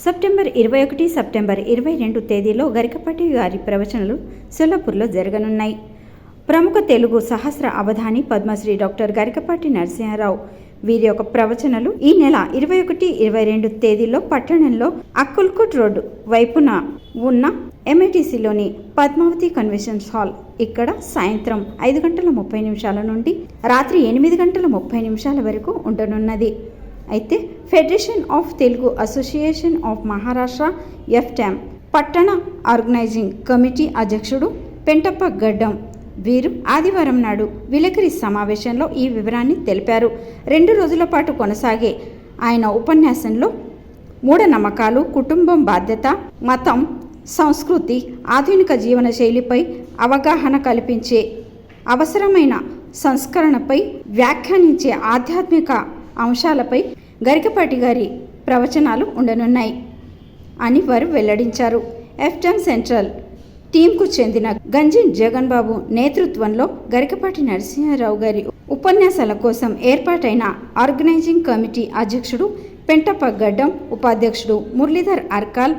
September 21, September 22 తేదీలో గరికపాటి గారి ప్రవచనాలు సోలాపూర్లో జరగనున్నాయి. ప్రముఖ తెలుగు సహస్ర అవధాని పద్మశ్రీ డాక్టర్ గరికపాటి నరసింహారావు వీరి యొక్క ప్రవచనాలు ఈ నెల 21, 22 తేదీలో పట్టణంలో అక్కల్కోట్ రోడ్డు వైపున ఉన్న ఎంఐటీసీలోని పద్మావతి కన్వెన్షన్ హాల్ ఇక్కడ సాయంత్రం 5:30 నుండి రాత్రి 8:30 వరకు ఉండనున్నది. అయితే federation of Telugu association of Maharashtra ఎఫ్టామ్ పట్టణ ఆర్గనైజింగ్ కమిటీ అధ్యక్షుడు పెంటప్ప గడ్డం వీరు ఆదివారం నాడు విలేకరి సమావేశంలో ఈ వివరాన్ని తెలిపారు. 2 రోజుల పాటు కొనసాగే ఆయన ఉపన్యాసంలో మూఢనమ్మకాలు, కుటుంబం బాధ్యత, మతం, సంస్కృతి, ఆధునిక జీవన శైలిపై అవగాహన కల్పించే అవసరమైన సంస్కరణపై వ్యాఖ్యానించే ఆధ్యాత్మిక అంశాలపై గరికపాటి గారి ప్రవచనాలు ఉండనున్నాయి అని వారు వెల్లడించారు. ఎఫ్టామ్ సెంట్రల్ టీంకు చెందిన గంజిన్ జగన్ బాబు నేతృత్వంలో గరికపాటి నరసింహారావు గారి ఉపన్యాసాల కోసం ఏర్పాటైన ఆర్గనైజింగ్ కమిటీ అధ్యక్షుడు పెంటప్ప గడ్డం, ఉపాధ్యక్షుడు మురళీధర్ అర్కాల్,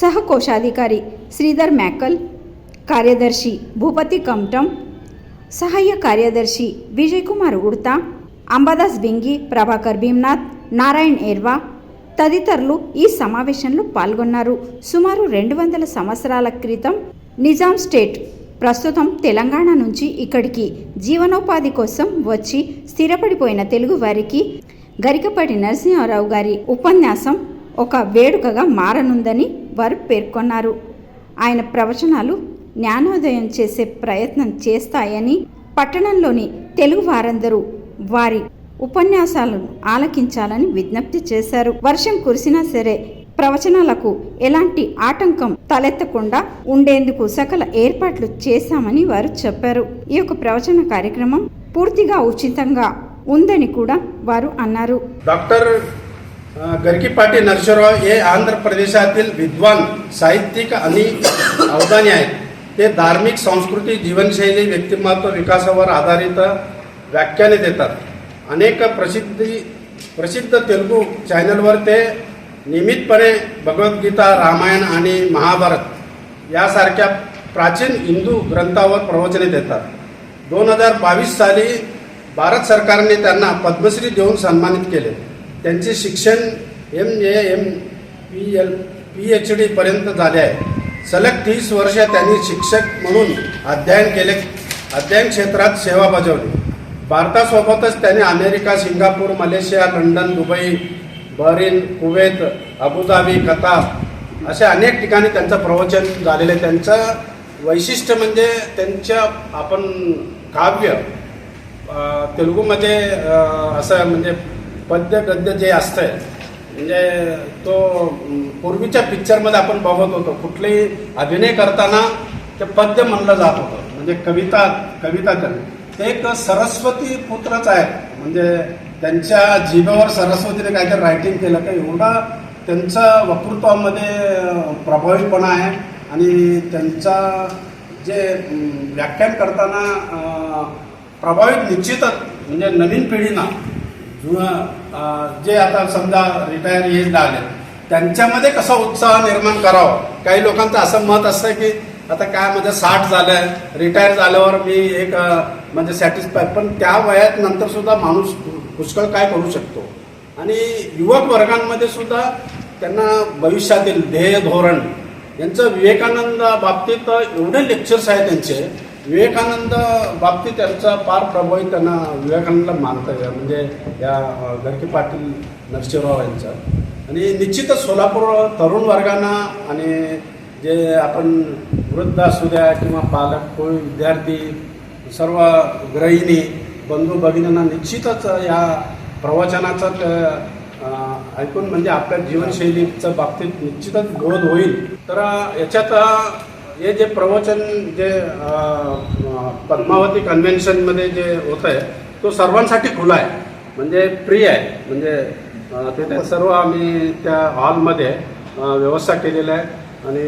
సహకోశాధికారి శ్రీధర్ మేకల్, కార్యదర్శి భూపతి కమటం, సహాయ కార్యదర్శి విజయ్ కుమార్ ఉడతా, అంబాదాస్ బింగి, ప్రభాకర్ భీమ్నాథ్, నారాయణ్ ఎర్వా తదితరులు ఈ సమావేశంలో పాల్గొన్నారు. సుమారు 200 సంవత్సరాల క్రితం నిజాం స్టేట్ ప్రస్తుతం తెలంగాణ నుంచి ఇక్కడికి జీవనోపాధి కోసం వచ్చి స్థిరపడిపోయిన తెలుగు వారికి గరికపాటి నరసింహారావు గారి ఉపన్యాసం ఒక వేడుకగా మారనుందని వారు పేర్కొన్నారు. ఆయన ప్రవచనాలు జ్ఞానోదయం చేసే ప్రయత్నం చేస్తాయని, పట్టణంలోని తెలుగు వారందరూ వారి ఉపన్యాసాలను ఆలకించాలని విజ్ఞప్తి చేశారు. వర్షం కురిసినా సరే ప్రవచనాలకు ఎలాంటి ఆటంకం తలెత్తకుండా ఉండేందుకు సకల ఏర్పాట్లు చేశామని వారు చెప్పారు. ఈ యొక్క ప్రవచన కార్యక్రమం పూర్తిగా ఉచితంగా ఉందని కూడా వారు अన్నారు. डॉक्टर गरकीपाटी नरसिंहराव हे आंध्र प्रदेशातील विद्वान, साहित्यिक आणि अवधानी आहेत. ते धार्मिक, सांस्कृतिक, जीवनशैली, व्यक्तिमत्व विकासावर आधारित व्याख्याने देतात. अनेक प्रसिद्ध तेलुगू चॅनलवर ते नियमितपणे भगवद्गीता, रामायण आणि महाभारत यासारख्या प्राचीन हिंदू ग्रंथावर प्रवचने देतात. 2022 साली भारत सरकारने त्यांना पद्मश्री देऊन सन्मानित केले. त्यांचे शिक्षण MA, PhD पर्यंत झाले आहे. सलग 30 वर्ष त्यांनी शिक्षक म्हणून अध्ययन क्षेत्रात सेवा बजावली. भारतासोबतच त्यांनी America, Singapore, Malaysia, London, Dubai, Bahrain, Kuwait, Abu Dhabi, Qatar अशा अनेक ठिकाणी त्यांचं प्रवचन झालेलं आहे. त्यांचं वैशिष्ट्य म्हणजे त्यांच्या आपण काव्य तेलुगूमध्ये असं म्हणजे पद्य गद्य जे असतं म्हणजे तो पूर्वीच्या पिक्चरमध्ये आपण बघत होतो. कुठलेही अभिनय करताना ते पद्य म्हणलं जात होतं, म्हणजे कविता ते एक सरस्वती पुत्रच आहे. म्हणजे त्यांच्या जिभेवर सरस्वतीने काहीतरी रायटिंग केलं का एवढा त्यांचा वक्तृत्वामध्ये प्रभावीपणा आहे. आणि त्यांचा जे व्याख्यान करताना प्रभावित निश्चितच म्हणजे नवीन पिढींना जे आता समजा रिटायर एजला आले त्यांच्यामध्ये कसा उत्साह निर्माण करावा. काही लोकांचं असं मत असतं की आता काय म्हणजे 60 झालंय, रिटायर झाल्यावर मी एक म्हणजे सॅटिस्फाय, पण त्या वयात नंतर सुद्धा माणूस पुष्कळ काय करू शकतो. आणि युवक वर्गांमध्ये सुद्धा त्यांना भविष्यातील ध्येय धोरण यांचं विवेकानंद बाबतीत एवढे लेक्चर्स आहेत त्यांचे. विवेकानंद बाबतीत त्यांचा फार प्रभावित त्यांना विवेकानंदला मानता येईल म्हणजे या गरकीपाटी नरसिंहराव यांचा. आणि निश्चितच सोलापूर तरुण वर्गांना आणि जे आपण वृद्ध असू द्या किंवा पालक, कोणी विद्यार्थी, सर्व गृहिणी, बंधू भगिनींना निश्चितच या प्रवचनाचं ऐकून म्हणजे आपल्या जीवनशैलीच्या बाबतीत निश्चितच बोध होईल. तर याच्यात हे जे प्रवचन जे पद्मावती कन्व्हेन्शनमध्ये जे होतं आहे तो सर्वांसाठी खुला आहे, म्हणजे फ्री आहे. म्हणजे ते सर्व आम्ही त्या हॉलमध्ये व्यवस्था केलेली आहे. आणि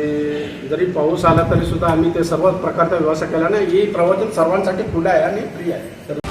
जरी पाऊस आला तरी सुद्धा आम्ही ते सर्व प्रकारच्या व्यवस्था केल्या नाही. ही प्रवचन सर्वांसाठी खुलं आहे आणि फ्री आहे.